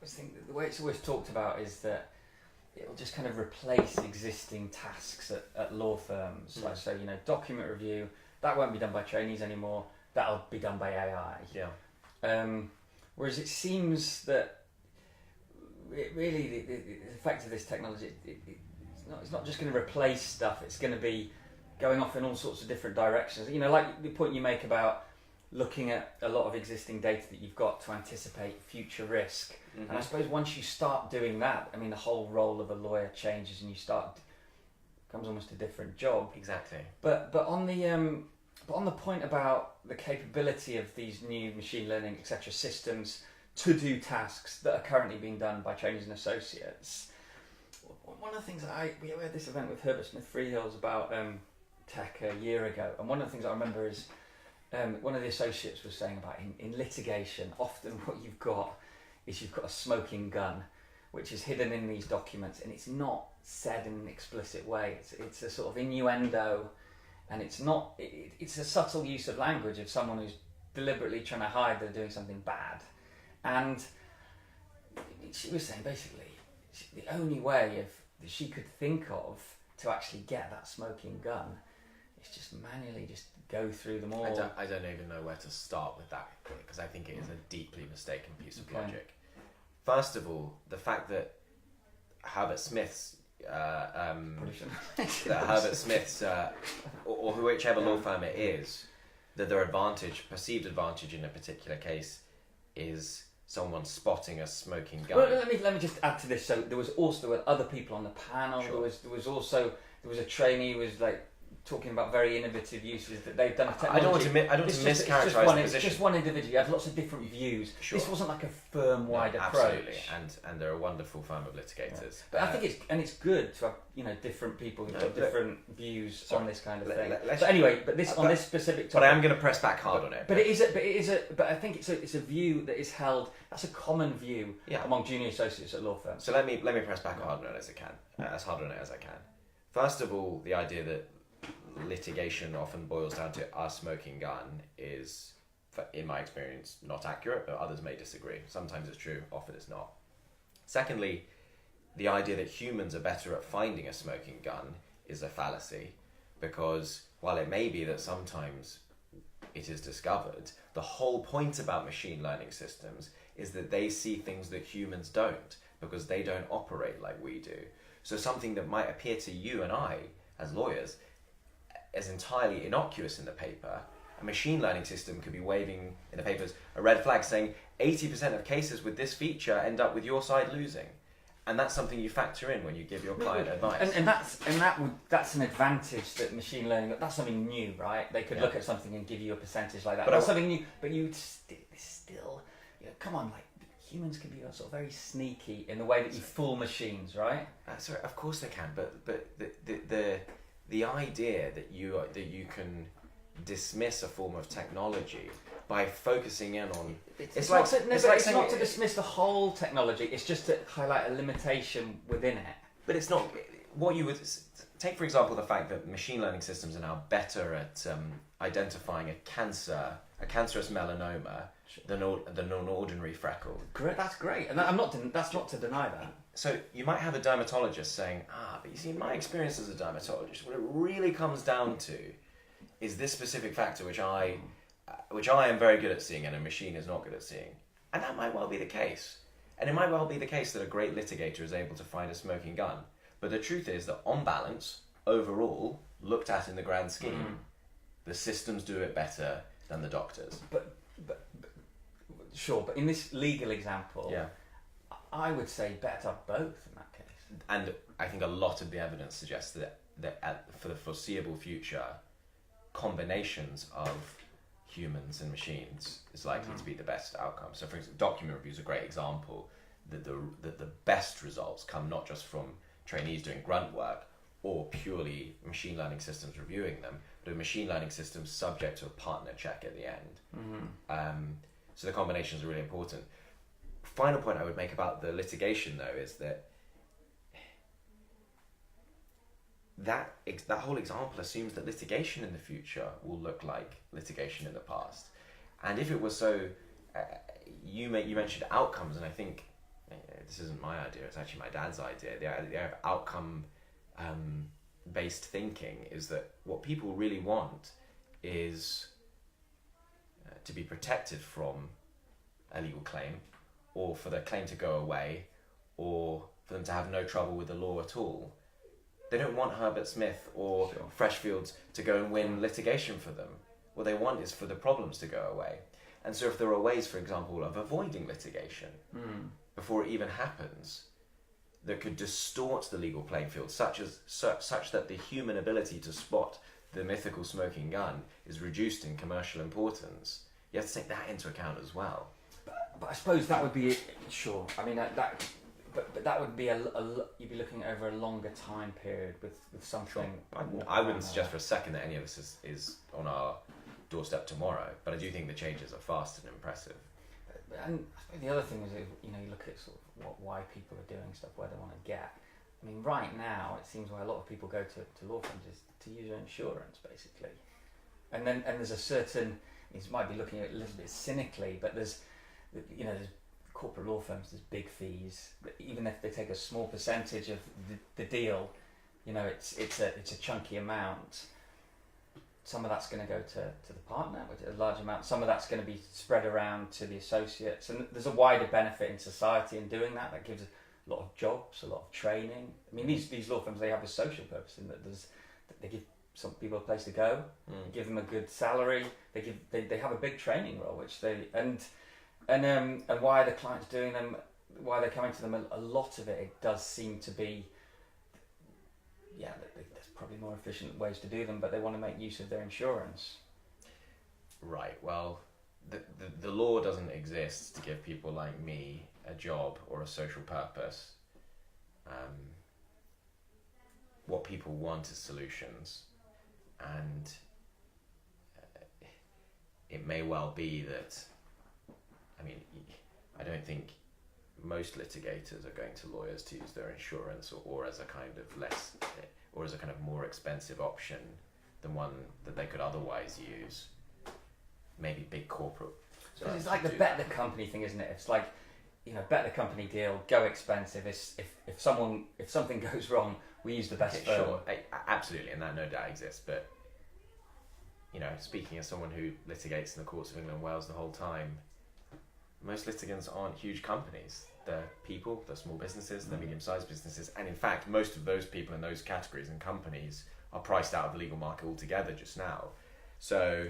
think that the way it's always talked about is that it'll just kind of replace existing tasks at law firms. Like, so, document review, that won't be done by trainees anymore, that'll be done by AI. Yeah. Whereas it seems that really the effect of this technology, it's not just going to replace stuff, it's going to be going off in all sorts of different directions. Like the point you make about looking at a lot of existing data that you've got to anticipate future risk. And I suppose once you start doing that, the whole role of a lawyer changes, and becomes almost a different job. Exactly. But on the point about the capability of these new machine learning, etc., systems to do tasks that are currently being done by trainees and associates, one of the things we had this event with Herbert Smith Freehills about tech a year ago, and one of the things I remember is one of the associates was saying about in litigation, often what you've got a smoking gun, which is hidden in these documents, and it's not said in an explicit way. It's a sort of innuendo, and it's a subtle use of language of someone who's deliberately trying to hide they're doing something bad. And she was saying basically the only way that she could think of to actually get that smoking gun is just manually just go through them all. I don't even know where to start with that, because I think it is a deeply mistaken piece of logic. First of all, the fact that Herbert Smith's or whichever law firm it is, that their perceived advantage in a particular case is someone spotting a smoking gun. Well, let me just add to this. So there was other people on the panel. Sure. There was a trainee who was like talking about very innovative uses that they've done of I don't want technology. to mischaracterize the position. It's just one individual. You had lots of different views. Sure. This wasn't like a firm-wide approach. Absolutely, and they're a wonderful firm of litigators. Yeah. But I think it's good to have different people who've got different views on this kind of thing. So anyway, on this specific topic. But I am going to press back hard on it. But I think it's a view that is held. That's a common view among junior associates at law firms. So let me press back hard on it as hard on it as I can. First of all, the idea that litigation often boils down to a smoking gun is, in my experience, not accurate, but others may disagree. Sometimes it's true, often it's not. Secondly, the idea that humans are better at finding a smoking gun is a fallacy, because while it may be that sometimes it is discovered, the whole point about machine learning systems is that they see things that humans don't, because they don't operate like we do. So something that might appear to you and I, as lawyers, as entirely innocuous in the paper, a machine learning system could be waving in the papers a red flag saying 80% of cases with this feature end up with your side losing. And that's something you factor in when you give your client advice. And that's an advantage that machine learning. That's something new, right? They could look at something and give you a percentage like that. But that's something new. But you still, come on, like humans can be sort of very sneaky in the way that you fool machines, right? Sorry, of course they can. But the idea that you can dismiss a form of technology by focusing in on it's not to dismiss the whole technology. It's just to highlight a limitation within it. But it's not what you would take, for example, the fact that machine learning systems are now better at identifying a cancerous melanoma than an ordinary freckle. Great, that's great, and that's not to deny that. So you might have a dermatologist saying, but you see, in my experience as a dermatologist, what it really comes down to is this specific factor which I am very good at seeing and a machine is not good at seeing. And that might well be the case. And it might well be the case that a great litigator is able to find a smoking gun. But the truth is that on balance, overall, looked at in the grand scheme, the systems do it better than the doctors. But sure, but in this legal example, I would say better to have both in that case. And I think a lot of the evidence suggests that for the foreseeable future, combinations of humans and machines is likely to be the best outcome. So for example, document review is a great example that the best results come not just from trainees doing grunt work or purely machine learning systems reviewing them, but a machine learning system subject to a partner check at the end. So the combinations are really important. Final point I would make about the litigation though is that whole example assumes that litigation in the future will look like litigation in the past. And if it was so, you mentioned outcomes, and I think this isn't my idea, it's actually my dad's idea. The idea of outcome based thinking is that what people really want is to be protected from a legal claim, or for the claim to go away, or for them to have no trouble with the law at all. They don't want Herbert Smith or Freshfields to go and win litigation for them. What they want is for the problems to go away. And so if there are ways, for example, of avoiding litigation before it even happens, that could distort the legal playing field, such that the human ability to spot the mythical smoking gun is reduced in commercial importance, you have to take that into account as well. But I suppose that would be sure. I mean But that would be you'd be looking over a longer time period with something. I wouldn't suggest for a second that any of this is on our doorstep tomorrow, but I do think the changes are fast and impressive. And I suppose the other thing is, you look at sort of why people are doing stuff, where they want to get. I mean, right now it seems why a lot of people go to law firms is to use their insurance, basically. And there's a certain, you might be looking at it a little bit cynically, but there's corporate law firms, there's big fees. Even if they take a small percentage of the deal, it's a chunky amount. some of that's going to go to the partner, which is a large amount. Some of that's going to be spread around to the associates, and there's a wider benefit in society in doing that. That gives a lot of jobs, a lot of training. I mean, these law firms, they have a social purpose in that they give some people a place to go, give them a good salary. They have a big training role, which and why the clients doing them, why they're coming to them. A lot of it does seem to be, there's probably more efficient ways to do them, but they want to make use of their insurance. Right. Well, the law doesn't exist to give people like me a job or a social purpose. What people want is solutions, and it may well be that, I mean, I don't think most litigators are going to lawyers to use their insurance or as a kind of less, or as a kind of more expensive option than one that they could otherwise use. Maybe big corporate. So it's like the bet the company thing, isn't it? It's like, bet the company deal, go expensive. If something goes wrong, we use the best firm. Sure, absolutely, and that no doubt exists. But speaking as someone who litigates in the courts of England and Wales the whole time, most litigants aren't huge companies. They're people, they're small businesses, they're medium-sized businesses, and in fact, most of those people in those categories and companies are priced out of the legal market altogether just now. So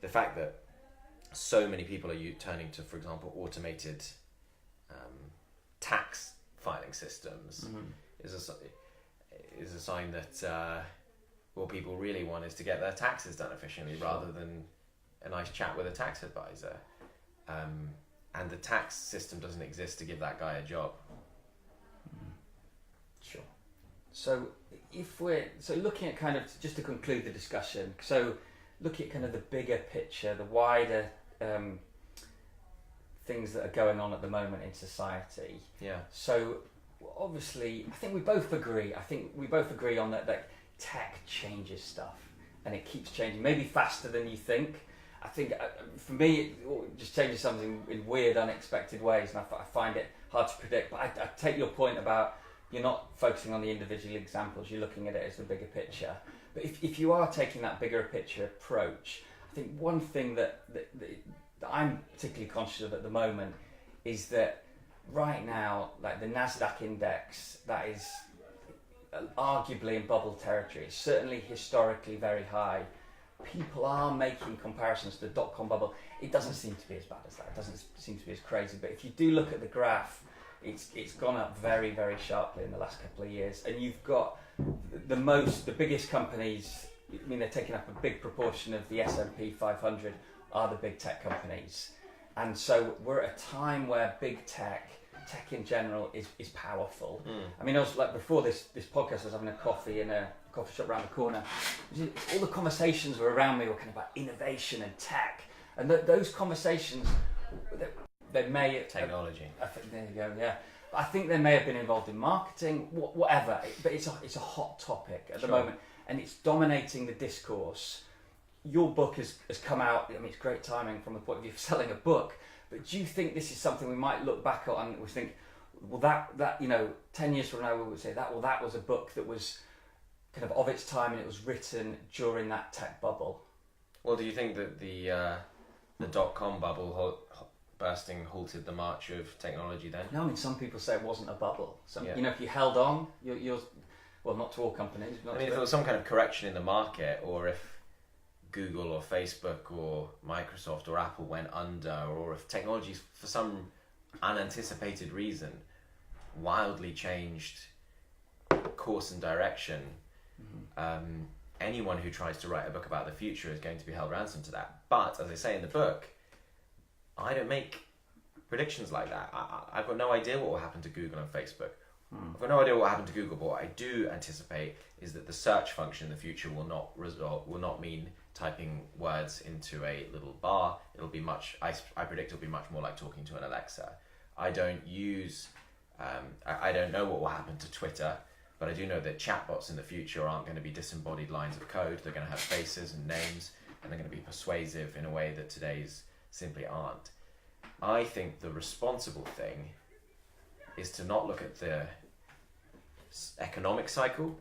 the fact that so many people are turning to, for example, automated tax filing systems is a sign that what people really want is to get their taxes done efficiently, rather than a nice chat with a tax advisor. And the tax system doesn't exist to give that guy a job. Sure. So looking at kind of, just to conclude the discussion, so looking at kind of the bigger picture, the wider things that are going on at the moment in society. Yeah. So obviously, I think we both agree on that tech changes stuff, and it keeps changing, maybe faster than you think. I think for me, it just changes something in weird, unexpected ways, and I find it hard to predict. But I take your point about you're not focusing on the individual examples, you're looking at it as the bigger picture. But if you are taking that bigger picture approach, I think one thing that I'm particularly conscious of at the moment is that right now, like the NASDAQ index, that is arguably in bubble territory. It's certainly historically very high. People are making comparisons to the dot-com bubble. It doesn't seem to be as bad as that. It doesn't seem to be as crazy. But if you do look at the graph, it's gone up very, very sharply in the last couple of years. And you've got the biggest companies. I mean, they're taking up a big proportion of the S&P 500 are the big tech companies. And so we're at a time where big tech in general is powerful. I mean, I was like, before this podcast, I was having a coffee in a coffee shop around the corner. All the conversations were around me were kind of about innovation and tech, and those conversations, they may technology. I think, there you go. Yeah, I think they may have been involved in marketing, whatever. But it's a hot topic at the moment, and it's dominating the discourse. Your book has come out. I mean, it's great timing from the point of view of selling a book. But do you think this is something we might look back on and we think, well, that 10 years from now we would say that was a book that was kind of its time, and it was written during that tech bubble? Well, do you think that the dot-com bubble bursting halted the march of technology then? No, I mean, some people say it wasn't a bubble. If you held on, you're well, not to all companies. I mean, if there was some kind of correction in the market, or if Google or Facebook or Microsoft or Apple went under, or if technology for some unanticipated reason wildly changed course and direction, anyone who tries to write a book about the future is going to be held ransom to that. But as I say in the book, I don't make predictions like that. I've got no idea what will happen to Google and Facebook. I've got no idea what will happen to Google, but what I do anticipate is that the search function in the future will not mean typing words into a little bar. It'll be I predict it'll be much more like talking to an Alexa. I don't know what will happen to Twitter, but I do know that chatbots in the future aren't going to be disembodied lines of code. They're going to have faces and names, and they're going to be persuasive in a way that today's simply aren't. I think the responsible thing is to not look at the economic cycle,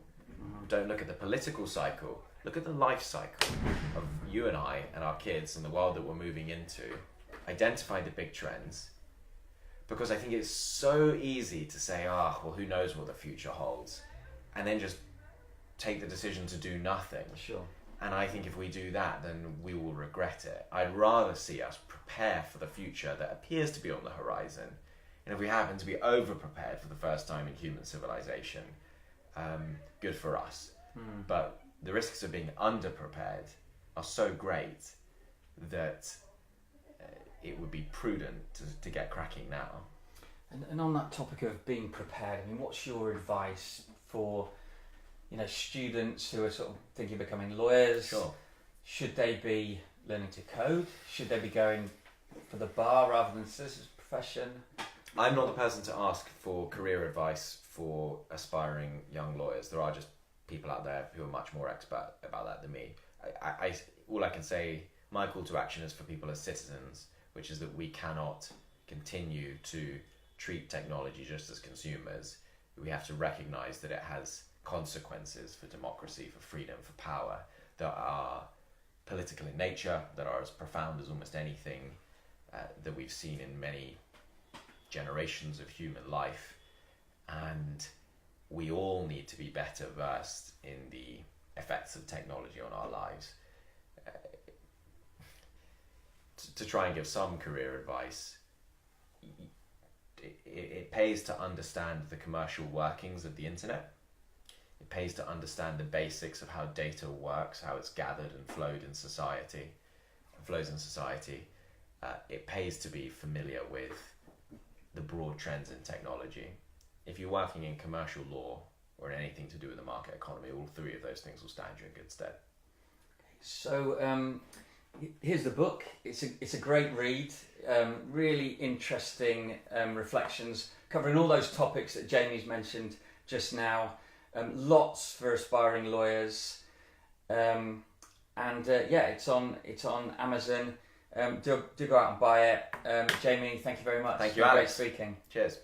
don't look at the political cycle, look at the life cycle of you and I and our kids and the world that we're moving into, identify the big trends, because I think it's so easy to say, well, who knows what the future holds, and then just take the decision to do nothing. Sure. And I think if we do that, then we will regret it. I'd rather see us prepare for the future that appears to be on the horizon. And if we happen to be over-prepared for the first time in human civilization, good for us. But the risks of being under-prepared are so great that it would be prudent to get cracking now. And on that topic of being prepared, I mean, what's your advice for, students who are sort of thinking of becoming lawyers? Sure. Should they be learning to code? Should they be going for the bar rather than solicitor's profession? I'm not the person to ask for career advice for aspiring young lawyers. There are just people out there who are much more expert about that than me. All I can say, my call to action is for people as citizens, which is that we cannot continue to treat technology just as consumers. We have to recognise that it has consequences for democracy, for freedom, for power, that are political in nature, that are as profound as almost anything that we've seen in many generations of human life. And we all need to be better versed in the effects of technology on our lives. To try and give some career advice, it pays to understand the commercial workings of the internet. It pays to understand the basics of how data works, how it's gathered and flows in society. It pays to be familiar with the broad trends in technology. If you're working in commercial law or in anything to do with the market economy, all three of those things will stand you in good stead. So here's the book. It's a great read. Really interesting reflections covering all those topics that Jamie's mentioned just now. Lots for aspiring lawyers. It's on Amazon. Do go out and buy it. Jamie, thank you very much. Thank you, Alex. Alex. Great speaking. Cheers.